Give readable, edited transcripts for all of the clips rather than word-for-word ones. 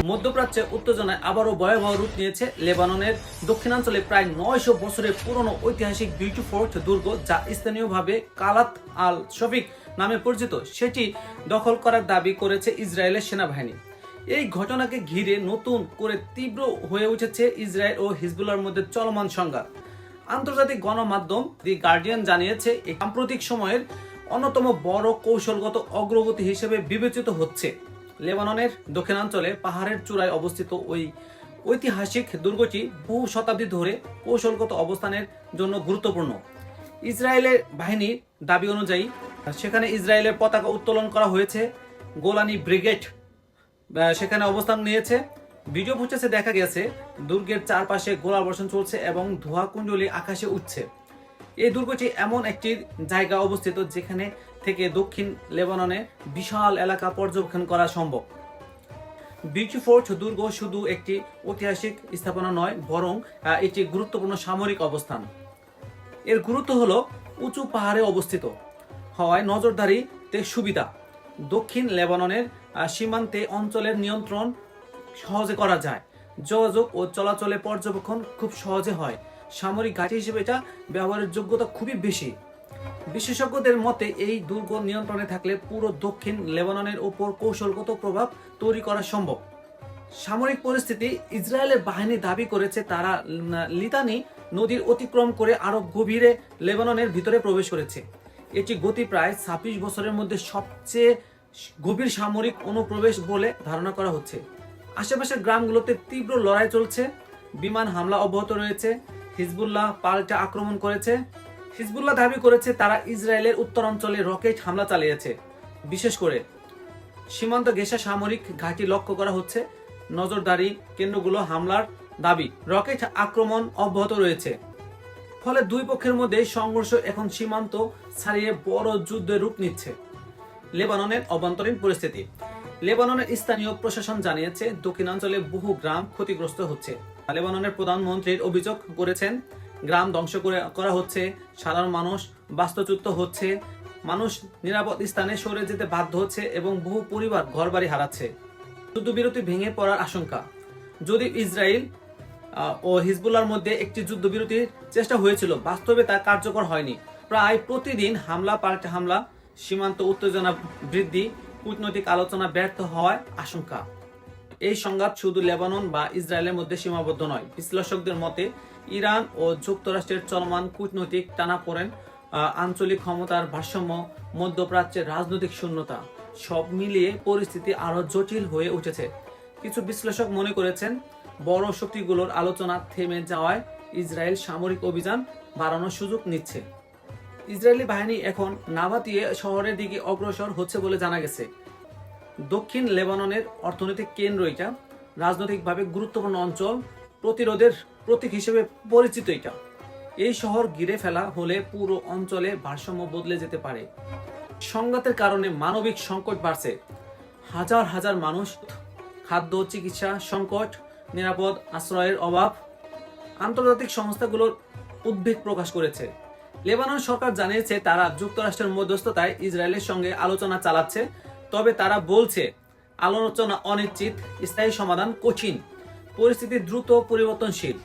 মধ্যপ্রাচ্যে উত্তেজনায় আবারও ভয়াবহ রূপ নিয়েছে লেবাননের দক্ষিণাঞ্চলে প্রায় ৯০০ বছরের পুরনো ঐতিহাসিক বিউটি ফোর্ট দুর্গ, যা স্থানীয়ভাবে কালাত আল শফিক নামে পরিচিত, সেটি দখল করার দাবি করেছে ইসরায়েলের সেনাবাহিনী। এই ঘটনাকে ঘিরে নতুন করে তীব্র হয়ে উঠেছে ইসরায়েল ও হিজবুল্লাহর মধ্যে চলমান সংঘাত। আন্তর্জাতিক গণমাধ্যম দি গার্ডিয়ান জানিয়েছে, এই সাম্প্রতিক সময়ের অন্যতম বড় কৌশলগত অগ্রগতি হিসেবে বিবেচিত হচ্ছে লেবাননের দক্ষিণাঞ্চলে পাহাড়ের চূড়ায় অবস্থিত ওই ঐতিহাসিক দুর্গটি বহু শতাব্দী ধরে কৌশলগত অবস্থানের জন্য গুরুত্বপূর্ণ। ইসরায়েলের বাহিনীর দাবি অনুযায়ী সেখানে ইসরায়েলের পতাকা উত্তোলন করা হয়েছে। গোলানি ব্রিগেড সেখানে অবস্থান নিয়েছে। ভিডিও ফুটেজে দেখা গেছে দুর্গের চারপাশে গোলাবর্ষণ চলছে এবং ধোঁয়াকুণ্ডলী আকাশে উঠছে। এই দুর্গটি এমন একটি জায়গা অবস্থিত যেখানে থেকে দক্ষিণ লেবাননে বিশাল এলাকা পর্যবেক্ষণ করা সম্ভব। বিউটি ফোর্ট দুর্গ শুধু একটি ঐতিহাসিক স্থাপনা নয়, বরং এটি গুরুত্বপূর্ণ সামরিক অবস্থান। এর গুরুত্ব হলো উঁচু পাহাড়ে অবস্থিত হওয়ায় নজরদারিতে সুবিধা। দক্ষিণ লেবাননের সীমান্তে অঞ্চলের নিয়ন্ত্রণ সহজে করা যায়। যোগাযোগ ও চলাচলে পর্যবেক্ষণ খুব সহজে হয়। সামরিক ঘাঁটি হিসেবে এটা ব্যবহারের যোগ্যতা খুবই বেশি। বিশেষজ্ঞদের মতে এই দুর্গ নিয়ন্ত্রণে থাকলে পুরো দক্ষিণ লেবাননের উপর কৌশলগত প্রভাব তৈরি করা সম্ভব। সামরিক পরিস্থিতি, ইসরায়েলের বাহিনী দাবি করেছে তারা লিতানি নদীর অতিক্রম করে আরো গভীরে লেবাননের ভিতরে প্রবেশ করেছে। এটি গতি প্রায় ২৬ বছরের মধ্যে সবচেয়ে গভীর সামরিক অনুপ্রবেশ বলে ধারণা করা হচ্ছে। আশেপাশের গ্রামগুলোতে তীব্র লড়াই চলছে, বিমান হামলা অব্যাহত রয়েছে। হিজবুল্লাহ পাল্টা আক্রমণ করেছে। হিজবুল্লাহ দাবি করেছে তারা ইসরায়েলের উত্তরাঞ্চলে রকেট হামলা চালিয়েছে। বিশেষ করে সীমান্ত ঘেঁষা সামরিক ঘাঁটি লক্ষ্য করা হচ্ছে। নজরদারি কেন্দ্রগুলো হামলার দাবি, রকেট আক্রমণ অব্যাহত রয়েছে। ফলে দুই পক্ষের মধ্যে সংঘর্ষ এখন সীমান্ত ছাড়িয়ে বড় যুদ্ধের রূপ নিচ্ছে। লেবাননের অভ্যন্তরীণ পরিস্থিতি, লেবাননের স্থানীয় প্রশাসন জানিয়েছে দক্ষিণাঞ্চলে বহু গ্রাম ক্ষতিগ্রস্ত হচ্ছে। লেবাননের প্রধানমন্ত্রীর অভিযোগ করেছেন গ্রাম ধ্বংস করা হচ্ছে, সাধারণ মানুষ বাস্তুচ্যুত হচ্ছে, মানুষ নিরাপদ স্থানে সরে যেতে বাধ্য হচ্ছে এবং বহু পরিবার ঘরবাড়ি হারাচ্ছে। যুদ্ধবিরতি ভেঙে পড়ার আশঙ্কা। যদি ইসরায়েল ও হিজবুল্লাহর মধ্যে একটি যুদ্ধবিরতির চেষ্টা হয়েছিল, বাস্তবে তা কার্যকর হয়নি। প্রায় প্রতিদিন হামলা পাল্টা হামলা, সীমান্ত উত্তেজনা বৃদ্ধি, কূটনৈতিক আলোচনা ব্যর্থ হওয়ার আশঙ্কা। এই সংঘাত শুধু লেবানন বা ইসরায়েলের মধ্যে সীমাবদ্ধ নয়। বিশ্লেষকদের মতে ইরান ও যুক্তরাষ্ট্রের চলমান কূটনৈতিক টানাপোড়েন, আঞ্চলিক ক্ষমতার ভারসাম্য, মধ্যপ্রাচ্যের রাজনৈতিক শূন্যতা, সব মিলিয়ে পরিস্থিতি আরো জটিল হয়ে উঠেছে। কিছু বিশ্লেষক মনে করেছেন বড় শক্তিগুলোর আলোচনা থেমে যাওয়ায় ইসরায়েল সামরিক অভিযান বাড়ানোর সুযোগ নিচ্ছে। ইসরায়েলি বাহিনী এখন নাভাতিয়ে শহরের দিকে অগ্রসর হচ্ছে বলে জানা গেছে। দক্ষিণ লেবাননের অর্থনৈতিক কেন্দ্র এটা, রাজনৈতিকভাবে গুরুত্বপূর্ণ অঞ্চল, প্রতিরোধের প্রতীক হিসেবে পরিচিত এটা। এই শহর ঘিরে ফেলা হলে পুরো অঞ্চলে ভারসাম্য বদলে যেতে পারে। সংঘাতের কারণে মানবিক সংকট বাড়ছে। হাজার হাজার মানুষ, খাদ্য, চিকিৎসা সংকট, নিরাপদ আশ্রয়ের অভাব। আন্তর্জাতিক সংস্থাগুলোর উদ্বেগ প্রকাশ করেছে। লেবানন সরকার জানিয়েছে তারা যুক্তরাষ্ট্রের মধ্যস্থতায় ইসরায়েলের সঙ্গে আলোচনা চালাচ্ছে, তবে তারা বলছে আলোচনা অনিশ্চিত, স্থায়ী সমাধান কঠিন, পরিস্থিতি দ্রুত পরিবর্তনশীল।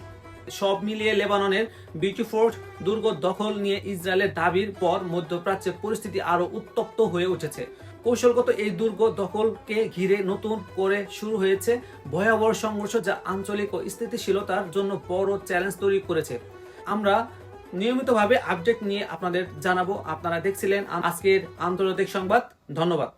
সব মিলিয়ে লেবাননের বিউটি ফোর্ট দুর্গ দখল নিয়ে ইসরায়েলের দাবির পর মধ্যপ্রাচ্যের পরিস্থিতি আরো উত্তপ্ত হয়ে উঠেছে। কৌশলগত এই দুর্গ দখলকে ঘিরে নতুন করে শুরু হয়েছে ভয়াবহ সংঘর্ষ, যা আঞ্চলিক ও স্থিতিশীলতার জন্য বড় চ্যালেঞ্জ তৈরি করেছে। আমরা নিয়মিতভাবে আপডেট নিয়ে আপনাদের জানাবো। আপনারা দেখছিলেন আজকের আন্তর্জাতিক সংবাদ। ধন্যবাদ।